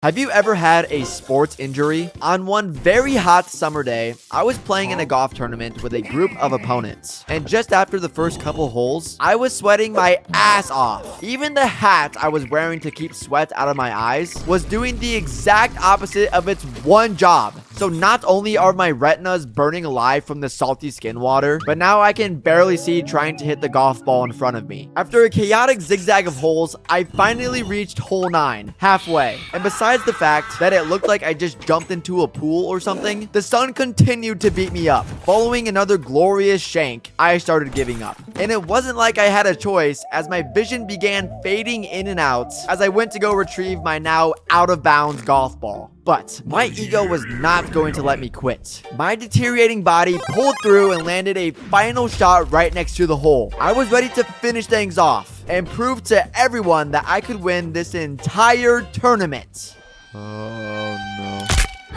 Have you ever had a sports injury? On one very hot summer day, I was playing in a golf tournament with a group of opponents. And just after the first couple holes, I was sweating my ass off. Even the hat I was wearing to keep sweat out of my eyes was doing the exact opposite of its one job. So not only are my retinas burning alive from the salty skin water, but now I can barely see trying to hit the golf ball in front of me. After a chaotic zigzag of holes, I finally reached hole 9, halfway. And besides the fact that it looked like I just jumped into a pool or something, the sun continued to beat me up. Following another glorious shank, I started giving up. And it wasn't like I had a choice, as my vision began fading in and out as I went to go retrieve my now out of bounds golf ball. But my ego was not going to let me quit. My deteriorating body pulled through and landed a final shot right next to the hole. I was ready to finish things off and prove to everyone that I could win this entire tournament. Oh no.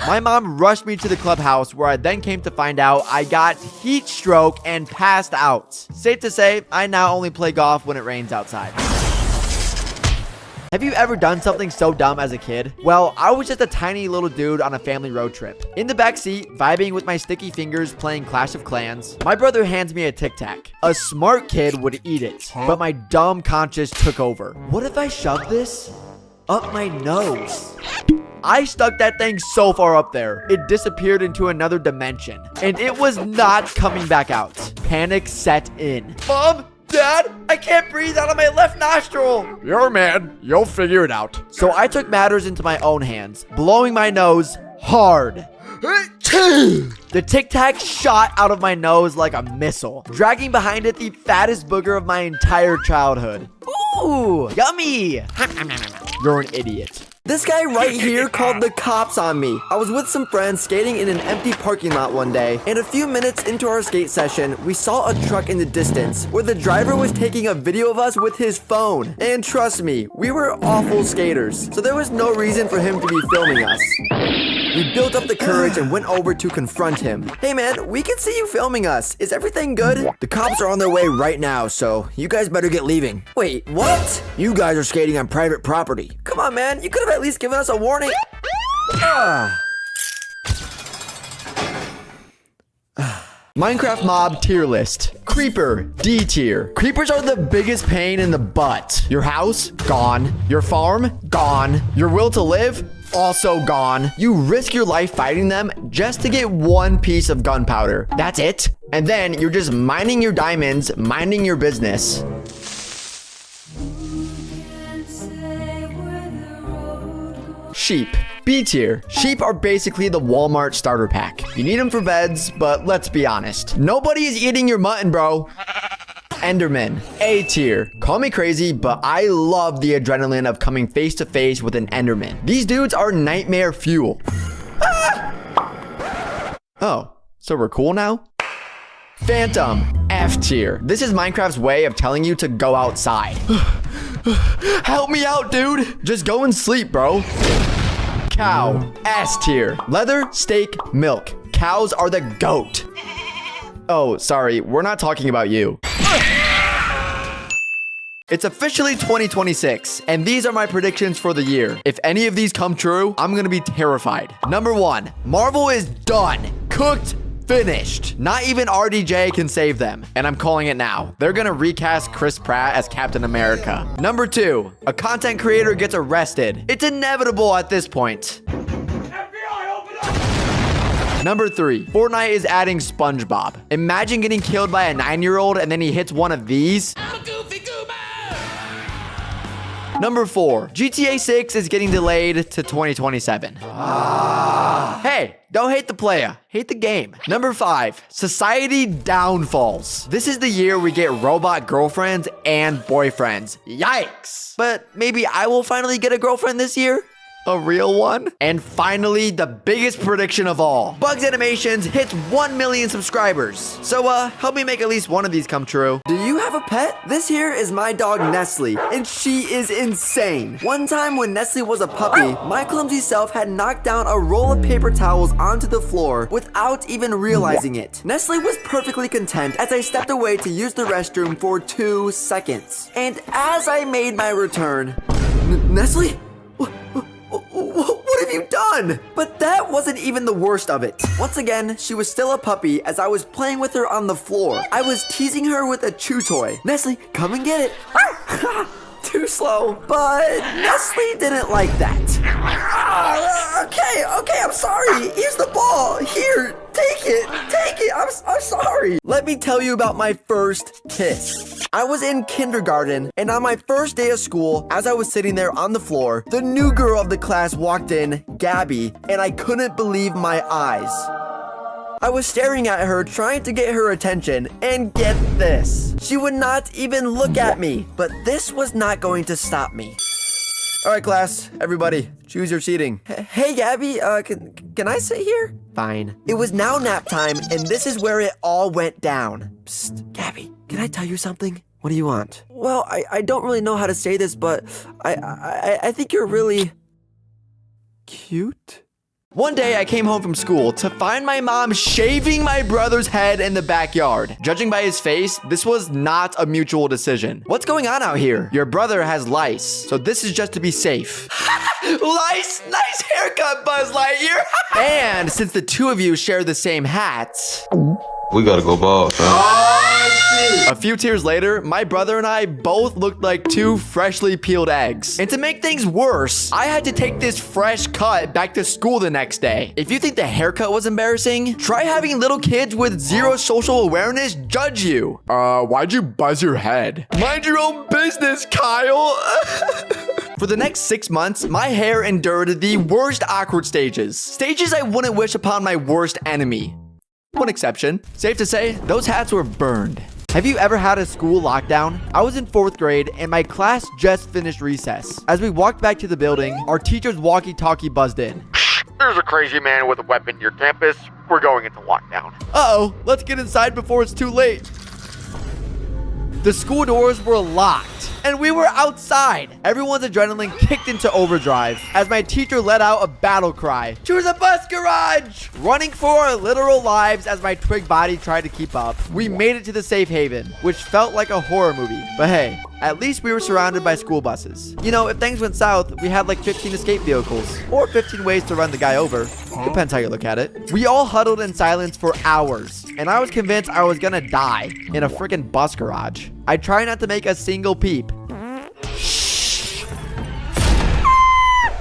My mom rushed me to the clubhouse, where I then came to find out I got heat stroke and passed out. Safe to say, I now only play golf when it rains outside. Have you ever done something so dumb as a kid? Well, I was just a tiny little dude on a family road trip. In the backseat, vibing with my sticky fingers playing Clash of Clans, my brother hands me a Tic Tac. A smart kid would eat it, but my dumb conscience took over. What if I shove this up my nose? I stuck that thing so far up there, it disappeared into another dimension, and it was not coming back out. Panic set in. Mom! Dad, I can't breathe out of my left nostril. You're a man. You'll figure it out. So I took matters into my own hands, blowing my nose hard. The Tic Tac shot out of my nose like a missile, dragging behind it the fattest booger of my entire childhood. Ooh, yummy. You're an idiot. This guy right here called the cops on me. I was with some friends skating in an empty parking lot one day, and a few minutes into our skate session, we saw a truck in the distance where the driver was taking a video of us with his phone. And trust me, we were awful skaters, so there was no reason for him to be filming us. We built up the courage and went over to confront him. Hey man, we can see you filming us. Is everything good? The cops are on their way right now, so you guys better get leaving. Wait, what? You guys are skating on private property. Come on man, you could have at least given us a warning. Minecraft mob tier list. Creeper, D tier. Creepers are the biggest pain in the butt. Your house, gone. Your farm, gone. Your will to live, also gone. You risk your life fighting them just to get one piece of gunpowder. That's it. And then you're just mining your diamonds, minding your business. Sheep, B tier. Sheep are basically the Walmart starter pack. You need them for beds, but let's be honest, nobody is eating your mutton, bro. Enderman, A tier. Call me crazy, but I love the adrenaline of coming face to face with an Enderman. These dudes are nightmare fuel. Oh, so we're cool now? Phantom, F tier. This is Minecraft's way of telling you to go outside. Help me out, dude. Just go and sleep, bro. Cow, S tier. Leather, steak, milk. Cows are the GOAT. Oh, sorry, we're not talking about you. It's officially 2026, and these are my predictions for the year. If any of these come true, I'm gonna be terrified. Number 1, Marvel is done. Cooked. Finished. Not even RDJ can save them. And I'm calling it now. They're gonna recast Chris Pratt as Captain America. Number 2, a content creator gets arrested. It's inevitable at this point. FBI, open up! Number 3, Fortnite is adding SpongeBob. Imagine getting killed by a 9-year-old and then he hits one of these. I'm a goofy goober! Number 4, GTA 6 is getting delayed to 2027. Hey, don't hate the player, hate the game. Number 5, society downfalls. This is the year we get robot girlfriends and boyfriends. Yikes. But maybe I will finally get a girlfriend this year. A real one. And finally, the biggest prediction of all. Bugs Animations hits 1 million subscribers. So, help me make at least one of these come true. Do you have a pet? This here is my dog Nestle, and she is insane. One time when Nestle was a puppy, my clumsy self had knocked down a roll of paper towels onto the floor without even realizing it. Nestle was perfectly content as I stepped away to use the restroom for 2 seconds. And as I made my return, Nestle? you done? But that wasn't even the worst of it. Once again, she was still a puppy as I was playing with her on the floor. I was teasing her with a chew toy. Nestle, come and get it. Too slow, but Nestle didn't like that. Okay, I'm sorry. Here's the ball. Here, take it. I'm sorry. Let me tell you about my first kiss. I was in kindergarten, and on my first day of school, as I was sitting there on the floor, the new girl of the class walked in, Gabby, and I couldn't believe my eyes. I was staring at her, trying to get her attention, and get this. She would not even look at me, but this was not going to stop me. All right, class, everybody, choose your seating. Hey, Gabby, can I sit here? Fine. It was now nap time, and this is where it all went down. Psst, Gabby, can I tell you something? What do you want? Well, I don't really know how to say this, but I think you're really cute. One day, I came home from school to find my mom shaving my brother's head in the backyard. Judging by his face, this was not a mutual decision. What's going on out here? Your brother has lice, so this is just to be safe. Lice? Nice haircut, Buzz Lightyear. And since the two of you share the same hats... We gotta go bald, A few tears later, my brother and I both looked like two freshly peeled eggs. And to make things worse, I had to take this fresh cut back to school the next day. If you think the haircut was embarrassing, try having little kids with zero social awareness judge you. Why'd you buzz your head? Mind your own business, Kyle. For the next 6 months, my hair endured the worst awkward stages. Stages I wouldn't wish upon my worst enemy. One exception. Safe to say, those hats were burned. Have you ever had a school lockdown? I was in 4th grade and my class just finished recess. As we walked back to the building, our teacher's walkie-talkie buzzed in. There's a crazy man with a weapon near campus. We're going into lockdown. Uh-oh, let's get inside before it's too late. The school doors were locked, and we were outside. Everyone's adrenaline kicked into overdrive as my teacher let out a battle cry. Choose a bus garage! Running for our literal lives as my twig body tried to keep up. We made it to the safe haven, which felt like a horror movie. But hey, at least we were surrounded by school buses. You know, if things went south, we had like 15 escape vehicles, or 15 ways to run the guy over. Depends how you look at it. We all huddled in silence for hours, and I was convinced I was gonna die in a freaking bus garage. I try not to make a single peep.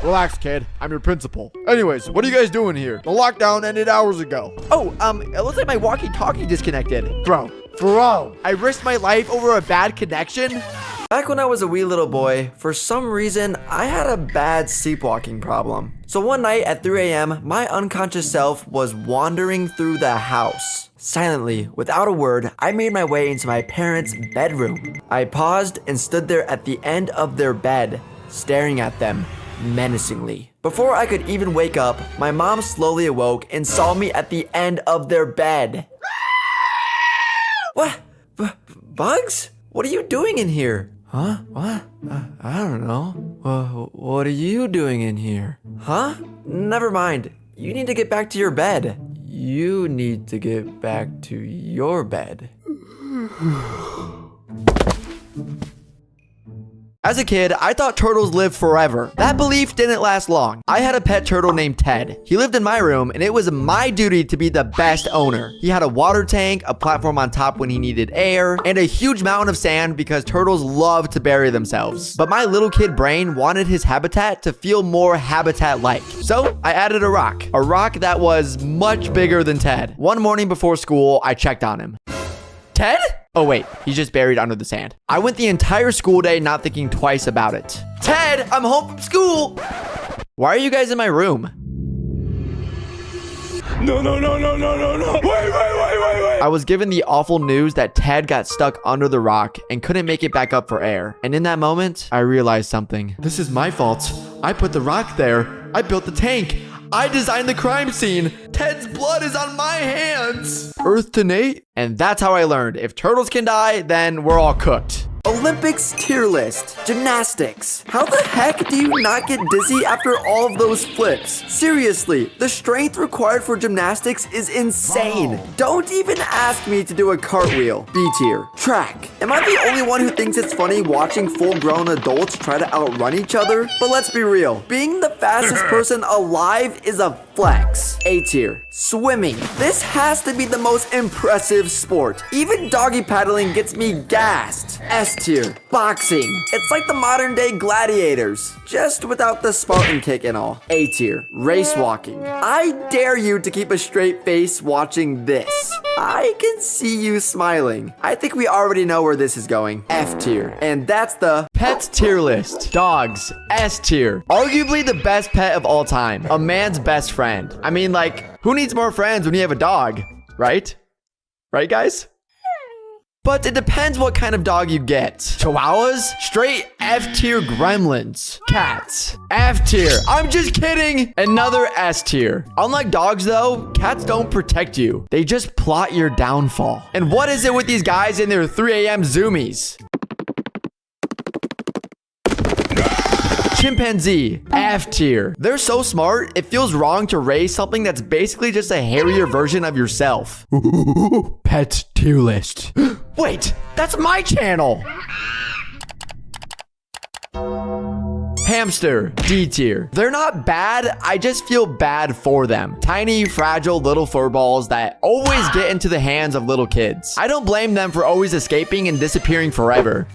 Relax, kid. I'm your principal. Anyways, what are you guys doing here? The lockdown ended hours ago. Oh, it looks like my walkie-talkie disconnected. Bro. I risked my life over a bad connection? Back when I was a wee little boy, for some reason, I had a bad sleepwalking problem. So one night at 3 a.m., my unconscious self was wandering through the house. Silently, without a word, I made my way into my parents' bedroom. I paused and stood there at the end of their bed, staring at them menacingly. Before I could even wake up, my mom slowly awoke and saw me at the end of their bed. What? Bugs? What are you doing in here? Huh? What? I don't know. What are you doing in here? Huh? Never mind. You need to get back to your bed. You need to get back to your bed. As a kid, I thought turtles lived forever. That belief didn't last long. I had a pet turtle named Ted. He lived in my room, and it was my duty to be the best owner. He had a water tank, a platform on top when he needed air, and a huge mountain of sand because turtles love to bury themselves. But my little kid brain wanted his habitat to feel more habitat-like. So I added a rock that was much bigger than Ted. One morning before school, I checked on him. Ted? Oh wait, he's just buried under the sand. I went the entire school day not thinking twice about it. Ted, I'm home from school. Why are you guys in my room? No. Wait. I was given the awful news that Ted got stuck under the rock and couldn't make it back up for air. And in that moment, I realized something. This is my fault. I put the rock there. I built the tank. I designed the crime scene. Ted's blood is on my hands. Earth to Nate. And that's how I learned if turtles can die, then we're all cooked. Olympics tier list. Gymnastics. How the heck do you not get dizzy after all of those flips? Seriously, the strength required for gymnastics is insane. Don't even ask me to do a cartwheel. B tier. Track. Am I the only one who thinks it's funny watching full-grown adults try to outrun each other? But let's be real. Being the fastest person alive is a flex. A tier. Swimming. This has to be the most impressive sport. Even doggy paddling gets me gassed. S tier. Boxing. It's like the modern day gladiators, just without the Spartan kick and all. A tier. Race walking. I dare you to keep a straight face watching this. I can see you smiling. I think we already know where this is going. F tier. And that's the Pets tier list. Dogs, S tier. Arguably the best pet of all time. A man's best friend. I mean, like, who needs more friends when you have a dog? Right? Right, guys? But it depends what kind of dog you get. Chihuahuas? Straight F tier gremlins. Cats? F tier. I'm just kidding. Another S tier. Unlike dogs though, cats don't protect you. They just plot your downfall. And what is it with these guys in their 3 a.m. zoomies? Chimpanzee, F tier. They're so smart, it feels wrong to raise something that's basically just a hairier version of yourself. Pet tier list. Wait, that's my channel. Hamster, D tier. They're not bad, I just feel bad for them. Tiny, fragile little furballs that always get into the hands of little kids. I don't blame them for always escaping and disappearing forever.